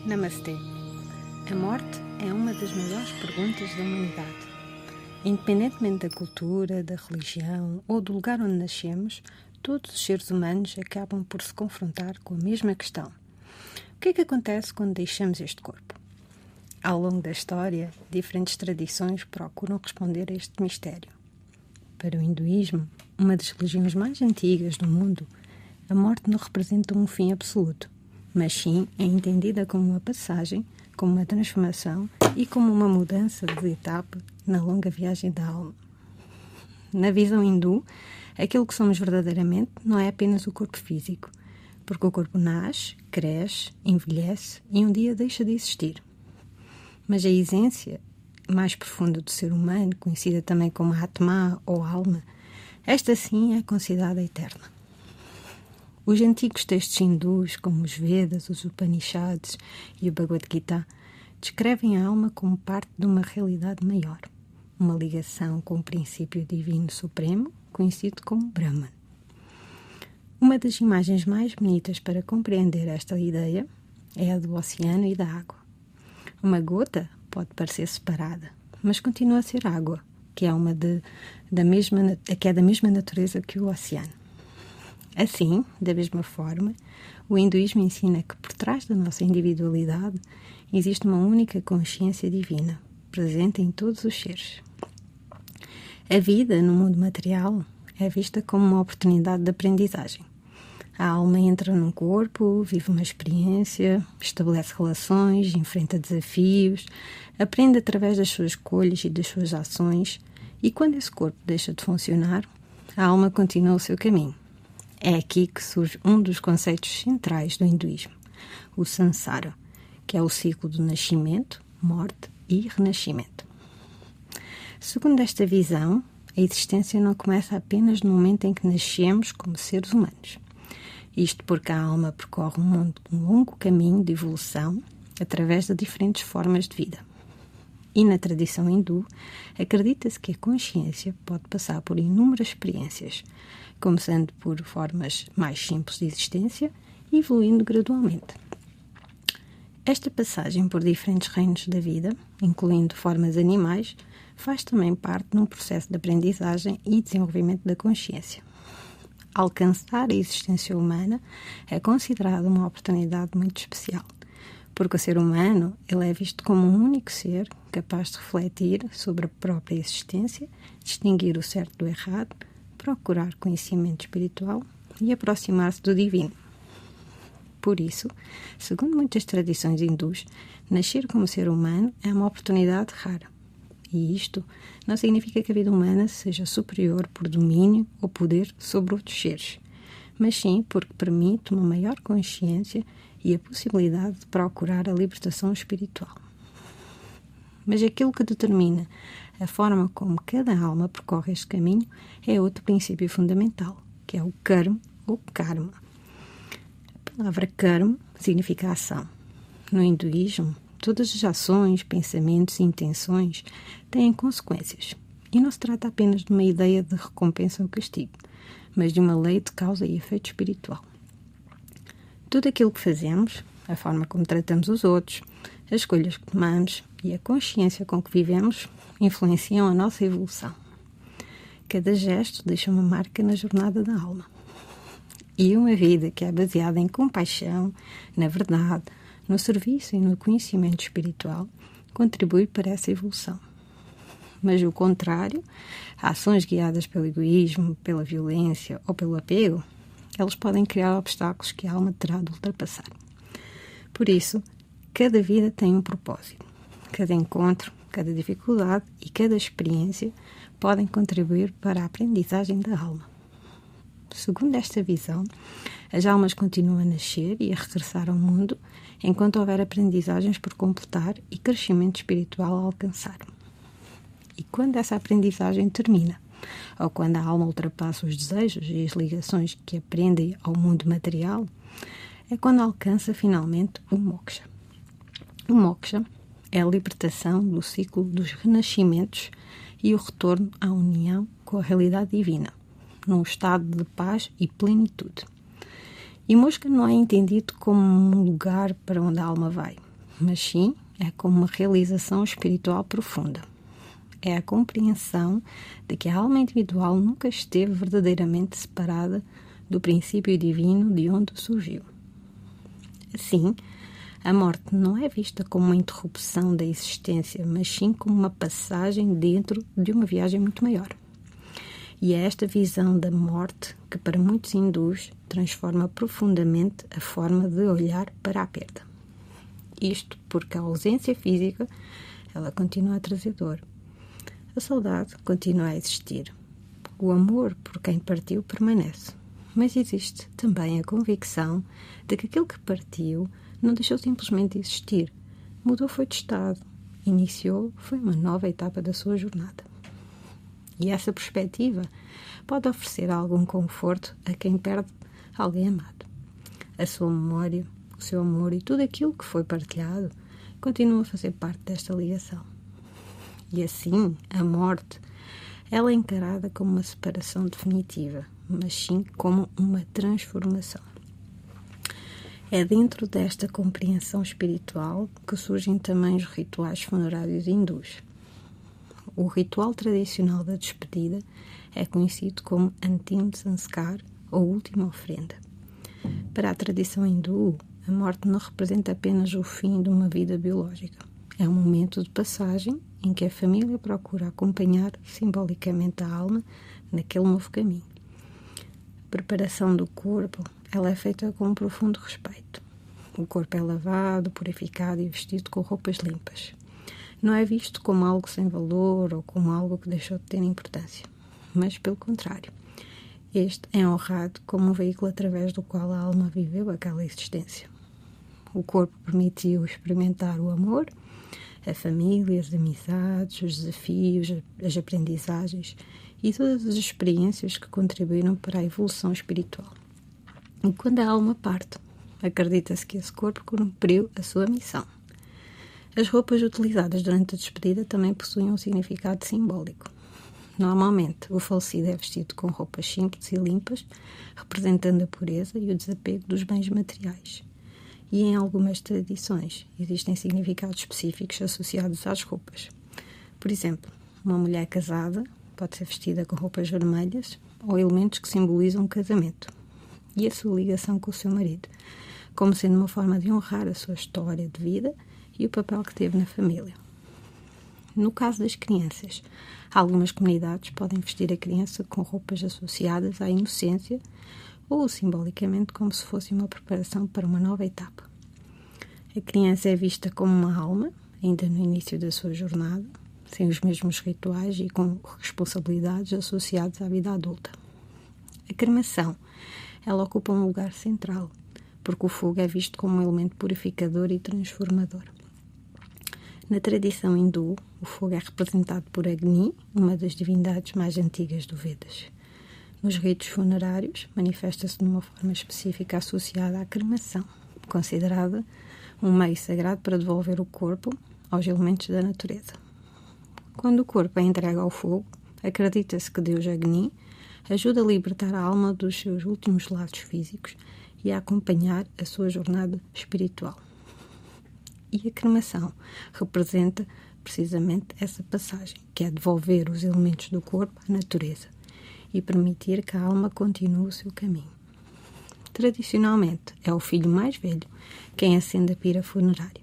Namastê. A morte é uma das maiores perguntas da humanidade. Independentemente da cultura, da religião ou do lugar onde nascemos, todos os seres humanos acabam por se confrontar com a mesma questão. O que é que acontece quando deixamos este corpo? Ao longo da história, diferentes tradições procuram responder a este mistério. Para o hinduísmo, uma das religiões mais antigas do mundo, a morte não representa um fim absoluto, mas sim é entendida como uma passagem, como uma transformação e como uma mudança de etapa na longa viagem da alma. Na visão hindu, aquilo que somos verdadeiramente não é apenas o corpo físico, porque o corpo nasce, cresce, envelhece e um dia deixa de existir. Mas a essência mais profunda do ser humano, conhecida também como Atma ou alma, esta sim é considerada eterna. Os antigos textos hindus, como os Vedas, os Upanishads e o Bhagavad Gita, descrevem a alma como parte de uma realidade maior, uma ligação com o princípio divino supremo, conhecido como Brahman. Uma das imagens mais bonitas para compreender esta ideia é a do oceano e da água. Uma gota pode parecer separada, mas continua a ser água, que é da mesma natureza que o oceano. Assim, da mesma forma, o hinduísmo ensina que por trás da nossa individualidade existe uma única consciência divina, presente em todos os seres. A vida no mundo material é vista como uma oportunidade de aprendizagem. A alma entra num corpo, vive uma experiência, estabelece relações, enfrenta desafios, aprende através das suas escolhas e das suas ações, e quando esse corpo deixa de funcionar, a alma continua o seu caminho. É aqui que surge um dos conceitos centrais do hinduísmo, o Sansara, que é o ciclo do nascimento, morte e renascimento. Segundo esta visão, a existência não começa apenas no momento em que nascemos como seres humanos. Isto porque a alma percorre um longo caminho de evolução através de diferentes formas de vida. E na tradição hindu, acredita-se que a consciência pode passar por inúmeras experiências, começando por formas mais simples de existência e evoluindo gradualmente. Esta passagem por diferentes reinos da vida, incluindo formas animais, faz também parte de um processo de aprendizagem e desenvolvimento da consciência. Alcançar a existência humana é considerado uma oportunidade muito especial, porque o ser humano ele é visto como um único ser capaz de refletir sobre a própria existência, distinguir o certo do errado, procurar conhecimento espiritual e aproximar-se do divino. Por isso, segundo muitas tradições hindus, nascer como ser humano é uma oportunidade rara. E isto não significa que a vida humana seja superior por domínio ou poder sobre outros seres, mas sim porque permite uma maior consciência e a possibilidade de procurar a libertação espiritual. Mas aquilo que determina a forma como cada alma percorre este caminho é outro princípio fundamental, que é o karma ou karma. A palavra karma significa ação. No hinduísmo, todas as ações, pensamentos e intenções têm consequências. E não se trata apenas de uma ideia de recompensa ou castigo, mas de uma lei de causa e efeito espiritual. Tudo aquilo que fazemos, a forma como tratamos os outros, as escolhas que tomamos e a consciência com que vivemos influenciam a nossa evolução. Cada gesto deixa uma marca na jornada da alma. E uma vida que é baseada em compaixão, na verdade, no serviço e no conhecimento espiritual contribui para essa evolução. Mas o contrário, ações guiadas pelo egoísmo, pela violência ou pelo apego, elas podem criar obstáculos que a alma terá de ultrapassar. Por isso, cada vida tem um propósito. Cada encontro, cada dificuldade e cada experiência podem contribuir para a aprendizagem da alma. Segundo esta visão, as almas continuam a nascer e a regressar ao mundo enquanto houver aprendizagens por completar e crescimento espiritual a alcançar. E quando essa aprendizagem termina, ou quando a alma ultrapassa os desejos e as ligações que aprendem ao mundo material, é quando alcança finalmente o moksha. O moksha é a libertação do ciclo dos renascimentos e o retorno à união com a realidade divina, num estado de paz e plenitude. E moksha não é entendido como um lugar para onde a alma vai, mas sim é como uma realização espiritual profunda. É a compreensão de que a alma individual nunca esteve verdadeiramente separada do princípio divino de onde surgiu. Assim, a morte não é vista como uma interrupção da existência, mas sim como uma passagem dentro de uma viagem muito maior. E é esta visão da morte que, para muitos hindus, transforma profundamente a forma de olhar para a perda. Isto porque a ausência física, ela continua a trazer dor. A saudade continua a existir. O amor por quem partiu permanece. Mas existe também a convicção de que aquele que partiu não deixou simplesmente de existir. Mudou foi de estado. Iniciou foi uma nova etapa da sua jornada. E essa perspectiva pode oferecer algum conforto a quem perde alguém amado. A sua memória, o seu amor e tudo aquilo que foi partilhado continua a fazer parte desta ligação. E assim, a morte, ela é encarada como uma separação definitiva, mas sim como uma transformação. É dentro desta compreensão espiritual que surgem também os rituais funerários hindus. O ritual tradicional da despedida é conhecido como Antim Sanskar, ou última ofrenda. Para a tradição hindu, a morte não representa apenas o fim de uma vida biológica. É um momento de passagem em que a família procura acompanhar simbolicamente a alma naquele novo caminho. A preparação do corpo, ela é feita com um profundo respeito. O corpo é lavado, purificado e vestido com roupas limpas. Não é visto como algo sem valor ou como algo que deixou de ter importância, mas pelo contrário. Este é honrado como um veículo através do qual a alma viveu aquela existência. O corpo permitiu experimentar o amor, a família, as amizades, os desafios, as aprendizagens e todas as experiências que contribuíram para a evolução espiritual. E quando a alma parte, acredita-se que esse corpo cumpriu a sua missão. As roupas utilizadas durante a despedida também possuem um significado simbólico. Normalmente, o falecido é vestido com roupas simples e limpas, representando a pureza e o desapego dos bens materiais. E em algumas tradições existem significados específicos associados às roupas. Por exemplo, uma mulher casada pode ser vestida com roupas vermelhas ou elementos que simbolizam o casamento e a sua ligação com o seu marido, como sendo uma forma de honrar a sua história de vida e o papel que teve na família. No caso das crianças, algumas comunidades podem vestir a criança com roupas associadas à inocência ou simbolicamente como se fosse uma preparação para uma nova etapa. A criança é vista como uma alma, ainda no início da sua jornada, sem os mesmos rituais e com responsabilidades associadas à vida adulta. A cremação, ela ocupa um lugar central, porque o fogo é visto como um elemento purificador e transformador. Na tradição hindu, o fogo é representado por Agni, uma das divindades mais antigas do Vedas. Nos ritos funerários, manifesta-se de uma forma específica associada à cremação, considerada um meio sagrado para devolver o corpo aos elementos da natureza. Quando o corpo é entregue ao fogo, acredita-se que Deus Agni ajuda a libertar a alma dos seus últimos laços físicos e a acompanhar a sua jornada espiritual. E a cremação representa precisamente essa passagem, que é devolver os elementos do corpo à natureza e permitir que a alma continue o seu caminho. Tradicionalmente, é o filho mais velho quem acende a pira funerária.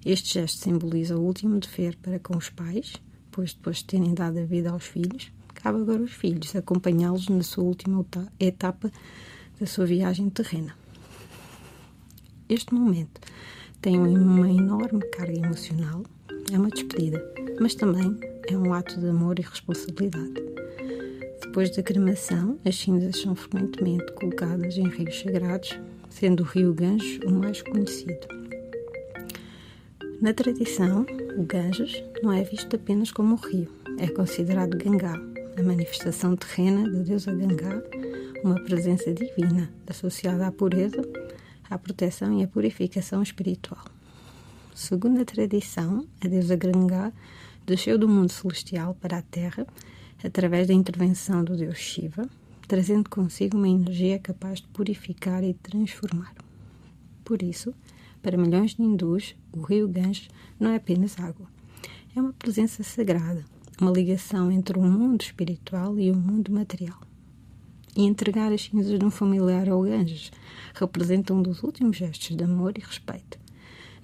Este gesto simboliza o último dever para com os pais, pois depois de terem dado a vida aos filhos, cabe agora aos filhos acompanhá-los na sua última etapa da sua viagem terrena. Este momento tem uma enorme carga emocional, é uma despedida, mas também é um ato de amor e responsabilidade. Depois da cremação, as cinzas são frequentemente colocadas em rios sagrados, sendo o rio Ganges o mais conhecido. Na tradição, o Ganges não é visto apenas como um rio, é considerado Gangá, a manifestação terrena da deusa Gangá, uma presença divina associada à pureza, à proteção e à purificação espiritual. Segundo a tradição, a deusa Gangá desceu do mundo celestial para a terra através da intervenção do deus Shiva, trazendo consigo uma energia capaz de purificar e transformar. Por isso, Para milhões de hindus, o rio Ganges não é apenas água. É uma presença sagrada, uma ligação entre o mundo espiritual e o mundo material. E entregar as cinzas de um familiar ao Ganges representa um dos últimos gestos de amor e respeito.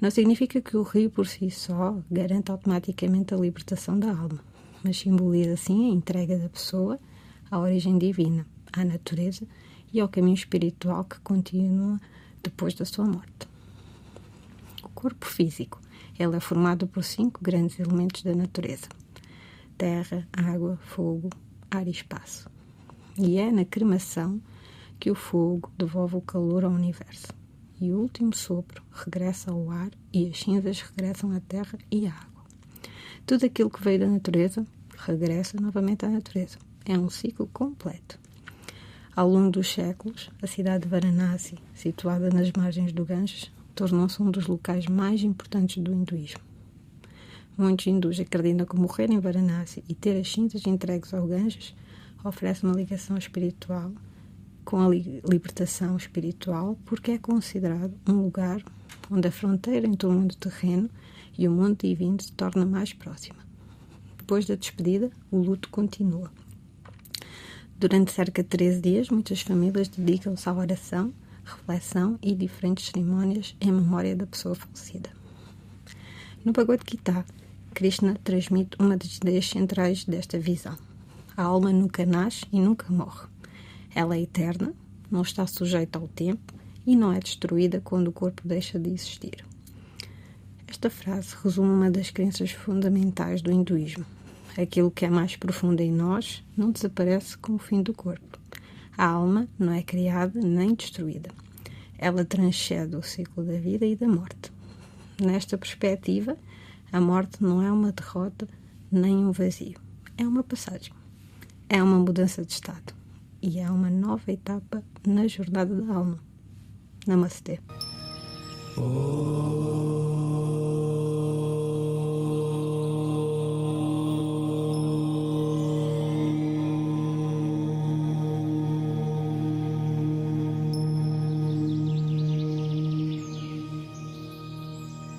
Não significa que o rio por si só garanta automaticamente a libertação da alma, mas simboliza sim a entrega da pessoa à origem divina, à natureza e ao caminho espiritual que continua depois da sua morte. O corpo físico, ele é formado por 5 grandes elementos da natureza: terra, água, fogo, ar e espaço. E é na cremação que o fogo devolve o calor ao universo. E o último sopro regressa ao ar e as cinzas regressam à terra e à água. Tudo aquilo que veio da natureza regressa novamente à natureza. É um ciclo completo. Ao longo dos séculos, a cidade de Varanasi, situada nas margens do Ganges, tornou-se um dos locais mais importantes do hinduísmo. Muitos hindus acreditam que morrer em Varanasi e ter as cinzas entregues ao Ganges oferece uma ligação espiritual com a libertação espiritual, porque é considerado um lugar onde a fronteira entre o mundo terreno e o mundo divino se torna mais próxima. Depois da despedida, o luto continua. Durante cerca de 13 dias, muitas famílias dedicam-se à oração, reflexão e diferentes cerimônias em memória da pessoa falecida. No Bhagavad Gita, Krishna transmite uma das ideias centrais desta visão. A alma nunca nasce e nunca morre. Ela é eterna, não está sujeita ao tempo e não é destruída quando o corpo deixa de existir. Esta frase resume uma das crenças fundamentais do hinduísmo. Aquilo que é mais profundo em nós não desaparece com o fim do corpo. A alma não é criada nem destruída. Ela transcende o ciclo da vida e da morte. Nesta perspectiva, a morte não é uma derrota nem um vazio. É uma passagem. É uma mudança de estado. E é uma nova etapa na jornada da alma. Namastê.